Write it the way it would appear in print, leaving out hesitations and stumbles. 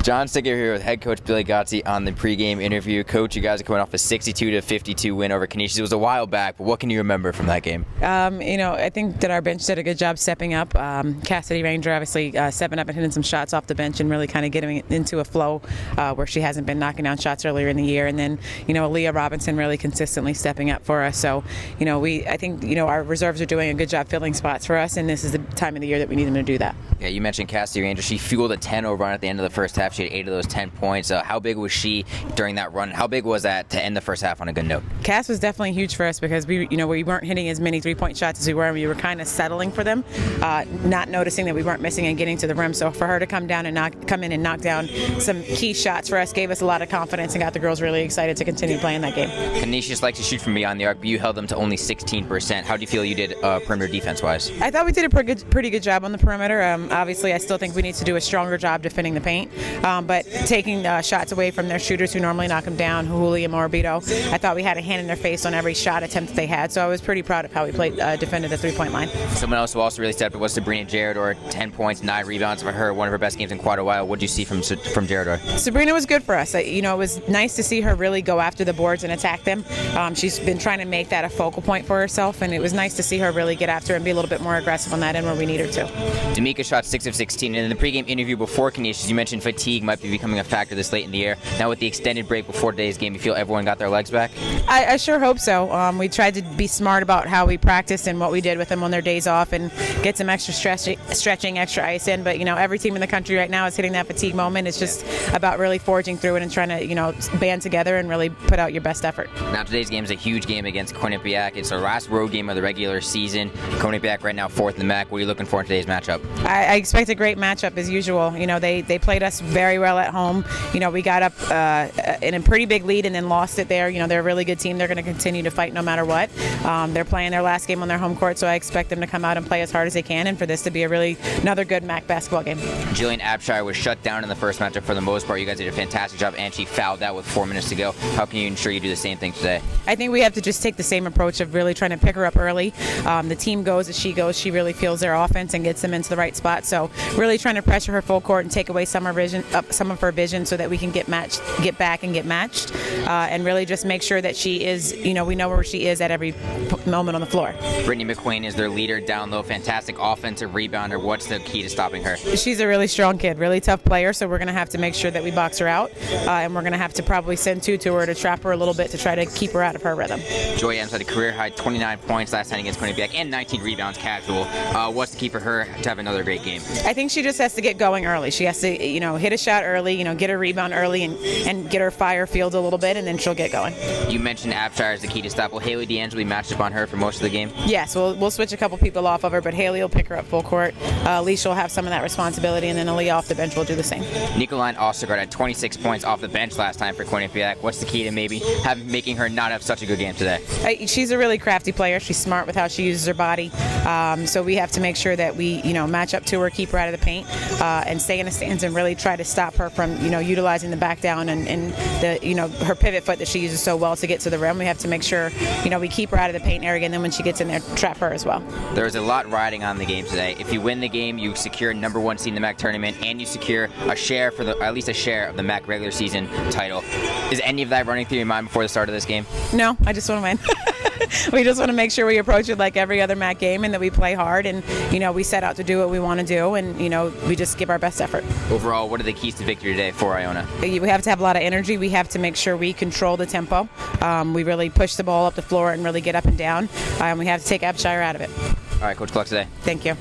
John Sticker here with head coach Billi Godsey on the pregame interview. Coach, you guys are coming off a 62-52 win over Quinnipiac. It was a while back, but what can you remember from that game? I think that our bench did a good job stepping up. Cassidy Ranger obviously stepping up and hitting some shots off the bench and really kind of getting into a flow where she hasn't been knocking down shots earlier in the year. And then, Leah Robinson really consistently stepping up for us. So, I think our reserves are doing a good job filling spots for us, and this is the time of the year that we need them to do that. Yeah, you mentioned Cassidy Ranger. She fueled a 10-0 run at the end of the first half. She had 8 of those 10 points. How big was she during that run? How big was that to end the first half on a good note? Cass was definitely huge for us because we weren't hitting as many three-point shots as we were, and we were kind of settling for them, not noticing that we weren't missing and getting to the rim. So for her to come in and knock down some key shots for us gave us a lot of confidence and got the girls really excited to continue playing that game. Canisius likes to shoot from beyond the arc, but you held them to only 16%. How do you feel you did perimeter defense-wise? I thought we did a pretty good job on the perimeter. Obviously, I still think we need to do a stronger job defending the paint, but taking shots away from their shooters who normally knock them down, Huli and Morabito. I thought we had a hand in their face on every shot attempt that they had, so I was pretty proud of how we played, defended the three-point line. Someone else who also really stepped up was Sabrina Gerardor, 10 points, 9 rebounds for her, one of her best games in quite a while. What did you see from Gerardor? Sabrina was good for us. It was nice to see her really go after the boards and attack them. She's been trying to make that a focal point for herself, and it was nice to see her really get after and be a little bit more aggressive on that end where we need her to. D'Amica shot 6 of 16, and in the pregame interview before Canisius, you mentioned fatigue might be becoming a factor this late in the year. Now with the extended break before today's game, you feel everyone got their legs back? I sure hope so. We tried to be smart about how we practiced and what we did with them on their days off and get some extra stretching, extra ice in. But, every team in the country right now is hitting that fatigue moment. It's just about really forging through it and trying to, band together and really put out your best effort. Now today's game is a huge game against Quinnipiac. It's our last road game of the regular season. Quinnipiac right now 4th in the MAC. What are you looking for in today's matchup? I expect a great matchup as usual. They played us very well at home. We got up in a pretty big lead and then lost it there. They're a really good team. They're going to continue to fight no matter what. They're playing their last game on their home court, so I expect them to come out and play as hard as they can and for this to be another good MAC basketball game. Jillian Abshire was shut down in the first matchup for the most part. You guys did a fantastic job, and she fouled out with 4 minutes to go. How can you ensure you do the same thing today? I think we have to just take the same approach of really trying to pick her up early. The team goes as she goes. She really feels their offense and gets them into the right spot. So really trying to pressure her full court and take away some of her vision so that we can get back and get matched, and really just make sure that she is, we know where she is at every moment on the floor. Brittany McQueen is their leader down low, fantastic offensive rebounder. What's the key to stopping her? She's a really strong kid, really tough player, so we're going to have to make sure that we box her out, and we're going to have to probably send two to her to trap her a little bit to try to keep her out of her rhythm. Joy Adams had a career-high 29 points last night against Quinnipiac and 19 rebounds casual. What's the key for her to have another great game? I think she just has to get going early. She has to, hit a shot early, get a rebound early and get her fire field a little bit, and then she'll get going. You mentioned Abshire is the key to stop. Will Haley DeAngeli match up on her for most of the game? Yes, we'll switch a couple people off of her, but Haley will pick her up full court. Alicia will have some of that responsibility, and then Aaliyah off the bench will do the same. Nicoline Ostergaard had 26 points off the bench last time for Quinnipiac. What's the key to maybe making her not have such a good game today? She's a really crafty player. She's smart with how she uses her body. So we have to make sure that we, match up to her, keep her out of the paint, and stay in the stands and really try to stop her from, utilizing the back down and the, her pivot foot that she uses so well to get to the rim. We have to make sure, we keep her out of the paint area, and then when she gets in there, trap her as well. There's a lot riding on the game today. If you win the game, you secure number 1 seed in the MAC tournament, and you secure a share at least a share of the MAC regular season title. Is any of that running through your mind before the start of this game? No, I just want to win. We just want to make sure we approach it like every other MAC game and that we play hard and, we set out to do what we want to do and, we just give our best effort. Overall, what are the keys to victory today for Iona? We have to have a lot of energy. We have to make sure we control the tempo. We really push the ball up the floor and really get up and down. And we have to take Abshire out of it. All right, Coach, good luck today. Thank you.